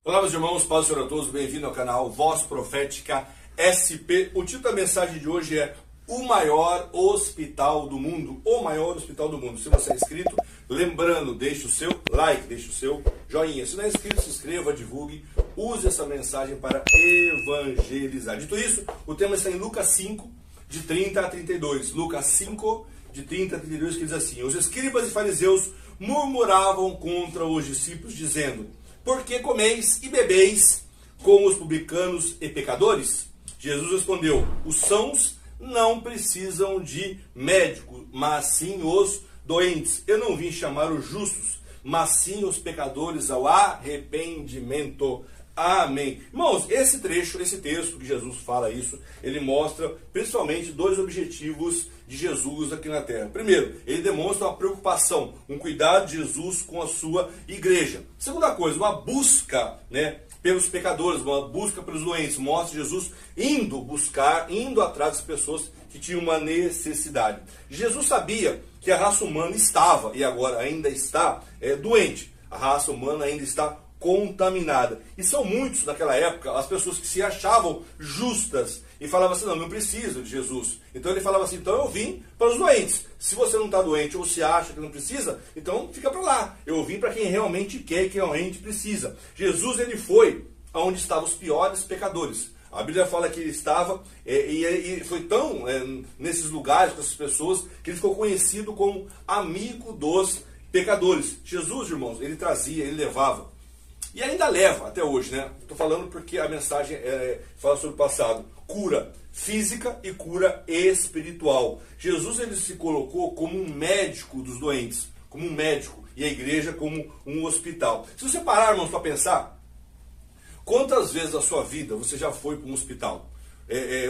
Olá, meus irmãos, paz do Senhor a todos, bem-vindo ao canal Voz Profética SP. O título da mensagem de hoje é O Maior Hospital do Mundo, o maior hospital do mundo. Se você é inscrito, lembrando, deixe o seu like, deixe o seu joinha. Se não é inscrito, se inscreva, divulgue, use essa mensagem para evangelizar. Dito isso, o tema está em Lucas 5, de 30 a 32. Lucas 5, de 30 a 32, que diz assim: Os escribas e fariseus murmuravam contra os discípulos, dizendo: Por que comeis e bebeis com os publicanos e pecadores? Jesus respondeu: Os sãos não precisam de médico, mas sim os doentes. Eu não vim chamar os justos, mas sim os pecadores ao arrependimento. Amém. Irmãos, esse trecho, esse texto que Jesus fala isso, ele mostra principalmente dois objetivos de Jesus aqui na terra. Primeiro, ele demonstra uma preocupação, um cuidado de Jesus com a sua igreja. Segunda coisa, uma busca, pelos pecadores, uma busca pelos doentes. Mostra Jesus indo atrás das pessoas que tinham uma necessidade. Jesus sabia que a raça humana estava, e agora ainda está, doente. A raça humana ainda está contaminada. E são muitos naquela época as pessoas que se achavam justas e falavam assim: não preciso de Jesus. Então ele falava assim: então eu vim para os doentes. Se você não está doente ou se acha que não precisa, então fica para lá. Eu vim para quem realmente quer e quem realmente precisa. Jesus, ele foi aonde estavam os piores pecadores. A Bíblia fala que ele estava e foi tão nesses lugares com essas pessoas que ele ficou conhecido como amigo dos pecadores. Jesus, irmãos, ele trazia, ele levava. E ainda leva até hoje, Estou falando porque a mensagem fala sobre o passado. Cura física e cura espiritual. Jesus, ele se colocou como um médico dos doentes, como um médico, e a igreja como um hospital. Se você parar, irmãos, para pensar, quantas vezes na sua vida você já foi para um hospital?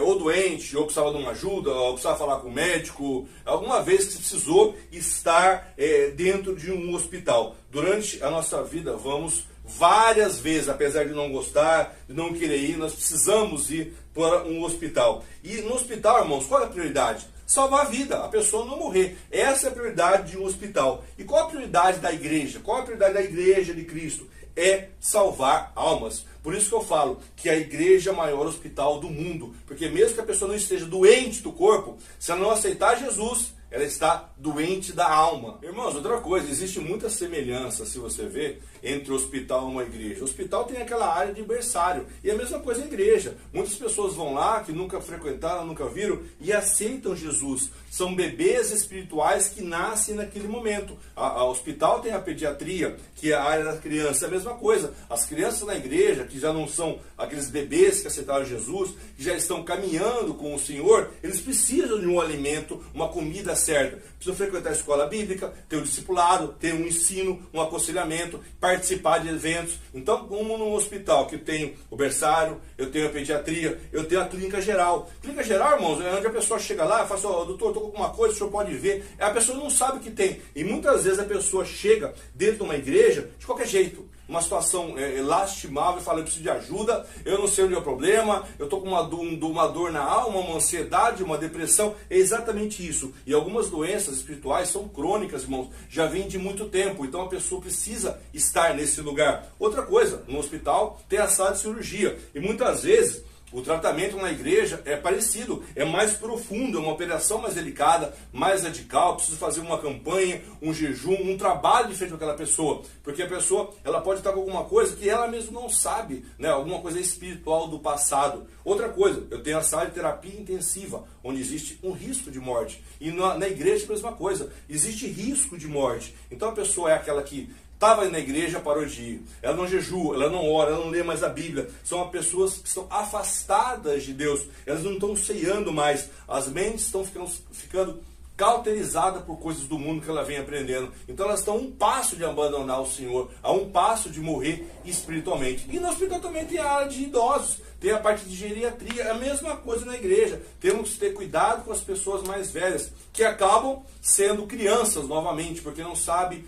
Ou doente, ou precisava de uma ajuda, ou precisava falar com o médico, alguma vez que você precisou estar dentro de um hospital. Durante a nossa vida, vamos várias vezes, apesar de não gostar, de não querer ir, nós precisamos ir para um hospital. E no hospital, irmãos, qual é a prioridade? Salvar a vida, a pessoa não morrer. Essa é a prioridade de um hospital. E qual a prioridade da igreja? Qual a prioridade da igreja de Cristo? É salvar almas. Por isso que eu falo que a igreja é o maior hospital do mundo. Porque mesmo que a pessoa não esteja doente do corpo, se ela não aceitar Jesus, ela está doente da alma. Irmãos, outra coisa, existe muita semelhança, se você ver, entre o hospital e uma igreja. O hospital tem aquela área de berçário. E a mesma coisa a igreja. Muitas pessoas vão lá, que nunca frequentaram, nunca viram, e aceitam Jesus. São bebês espirituais que nascem naquele momento. O hospital tem a pediatria, que é a área da criança. É a mesma coisa. As crianças na igreja, que já não são aqueles bebês que aceitaram Jesus, que já estão caminhando com o Senhor, eles precisam de um alimento, uma comida certa. Precisam frequentar a escola bíblica, ter um discipulado, ter um ensino, um aconselhamento, participar de eventos. Então, como num hospital que eu tenho o berçário, eu tenho a pediatria, eu tenho a clínica geral. Clínica geral, irmãos, é onde a pessoa chega lá e fala assim: doutor, estou com alguma coisa, o senhor pode ver. A pessoa não sabe o que tem. E muitas vezes a pessoa chega dentro de uma igreja de qualquer jeito. Uma situação lastimável, fala: eu preciso de ajuda, eu não sei onde é o problema, eu estou com uma dor na alma, uma ansiedade, uma depressão. É exatamente isso. E algumas doenças espirituais são crônicas, irmãos, já vêm de muito tempo. Então a pessoa precisa estar nesse lugar. Outra coisa, no hospital tem a sala de cirurgia. E muitas vezes o tratamento na igreja é parecido, é mais profundo, é uma operação mais delicada, mais radical. Preciso fazer uma campanha, um jejum, um trabalho diferente com aquela pessoa, porque a pessoa ela pode estar com alguma coisa que ela mesma não sabe, alguma coisa espiritual do passado. Outra coisa, eu tenho a sala de terapia intensiva, onde existe um risco de morte. E na igreja é a mesma coisa, existe risco de morte. Então a pessoa é aquela que estava na igreja, parou de ir. Ela não jejua, ela não ora, ela não lê mais a Bíblia. São pessoas que estão afastadas de Deus. Elas não estão ceando mais. As mentes estão ficando cauterizadas por coisas do mundo que ela vem aprendendo. Então elas estão a um passo de abandonar o Senhor, a um passo de morrer espiritualmente. E no hospital também tem a área de idosos, tem a parte de geriatria, é a mesma coisa na igreja. Temos que ter cuidado com as pessoas mais velhas, que acabam sendo crianças novamente, porque não sabem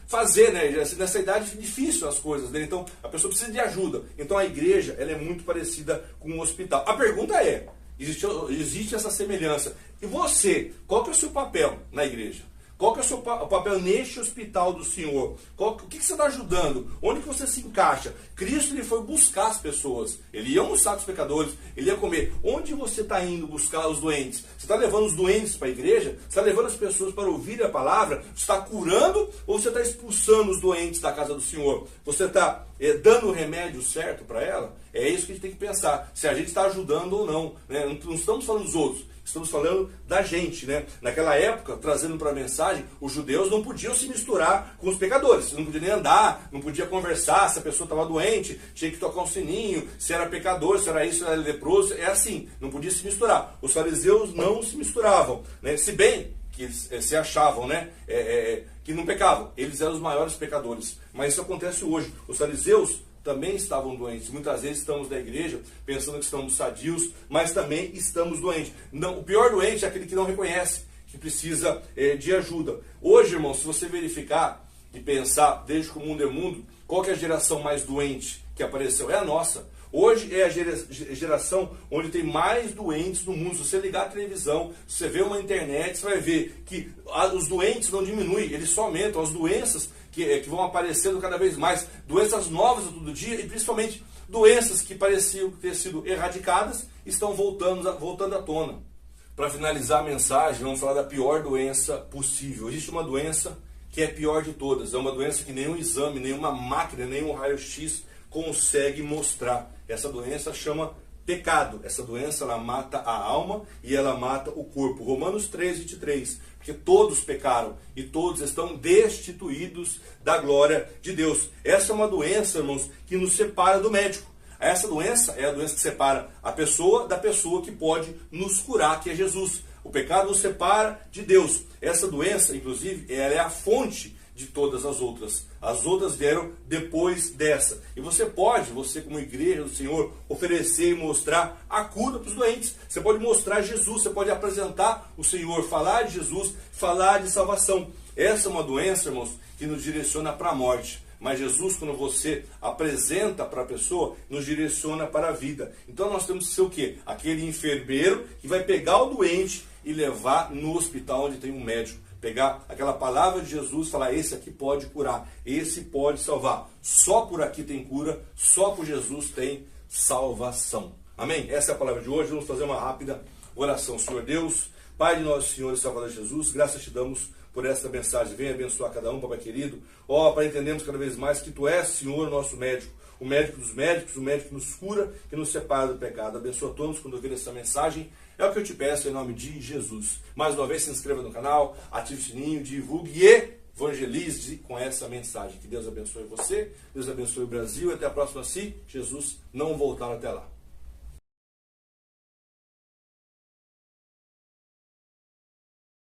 fazer, nessa idade é difícil as coisas, Então a pessoa precisa de ajuda. Então a igreja, ela é muito parecida com um hospital. A pergunta é: existe essa semelhança? E você, qual que é o seu papel na igreja? Qual que é o seu papel neste hospital do Senhor? O que você está ajudando? Onde que você se encaixa? Cristo ele foi buscar as pessoas. Ele ia almoçar com os pecadores. Ele ia comer. Onde você está indo buscar os doentes? Você está levando os doentes para a igreja? Você está levando as pessoas para ouvir a palavra? Você está curando ou você está expulsando os doentes da casa do Senhor? Você está dando o remédio certo para ela? É isso que a gente tem que pensar. Se a gente está ajudando ou não. Né? Não estamos falando dos outros. Estamos falando da gente, né? Naquela época, trazendo para a mensagem, os judeus não podiam se misturar com os pecadores. Não podia nem andar, não podia conversar. Se a pessoa estava doente, tinha que tocar um sininho. Se era pecador, se era isso, se era leproso. É assim, não podia se misturar. Os fariseus não se misturavam, né? Se bem que eles se achavam, né? Que não pecavam. Eles eram os maiores pecadores. Mas isso acontece hoje. Os fariseus também estavam doentes. Muitas vezes estamos na igreja pensando que estamos sadios, mas também estamos doentes. Não, o pior doente é aquele que não reconhece, que precisa de ajuda. Hoje, irmão, se você verificar e pensar, desde que o mundo é mundo, qual que é a geração mais doente que apareceu? É a nossa. Hoje é a geração onde tem mais doentes no mundo. Se você ligar a televisão, se você ver uma internet, você vai ver que os doentes não diminuem, eles só aumentam. As doenças que vão aparecendo cada vez mais, doenças novas a todo dia e principalmente doenças que pareciam ter sido erradicadas estão voltando à tona. Para finalizar a mensagem, vamos falar da pior doença possível. Existe uma doença que é a pior de todas. É uma doença que nenhum exame, nenhuma máquina, nenhum raio-x consegue mostrar. Essa doença chama pecado. Essa doença ela mata a alma e ela mata o corpo. Romanos 3:23. Porque todos pecaram e todos estão destituídos da glória de Deus. Essa é uma doença, irmãos, que nos separa do médico. Essa doença é a doença que separa a pessoa da pessoa que pode nos curar, que é Jesus. O pecado nos separa de Deus. Essa doença, inclusive, ela é a fonte de todas as outras. As outras vieram depois dessa. E você como igreja do Senhor, oferecer e mostrar a cura para os doentes. Você pode mostrar Jesus, você pode apresentar o Senhor, falar de Jesus, falar de salvação. Essa é uma doença, irmãos, que nos direciona para a morte. Mas Jesus, quando você apresenta para a pessoa, nos direciona para a vida. Então nós temos que ser o quê? Aquele enfermeiro que vai pegar o doente e levar no hospital onde tem um médico. Pegar aquela palavra de Jesus e falar, esse aqui pode curar, esse pode salvar. Só por aqui tem cura, só por Jesus tem salvação. Amém? Essa é a palavra de hoje. Vamos fazer uma rápida oração. Senhor Deus, Pai de nosso Senhor e Salvador Jesus, graças te damos por esta mensagem. Venha abençoar cada um, Papai querido. Para entendermos cada vez mais que Tu és, Senhor, nosso médico. O médico dos médicos, o médico que nos cura, que nos separa do pecado. Abençoa todos quando ouvir essa mensagem. É o que eu te peço em nome de Jesus. Mais uma vez, se inscreva no canal, ative o sininho, divulgue e evangelize com essa mensagem. Que Deus abençoe você, Deus abençoe o Brasil. Até a próxima, se Jesus não voltar até lá.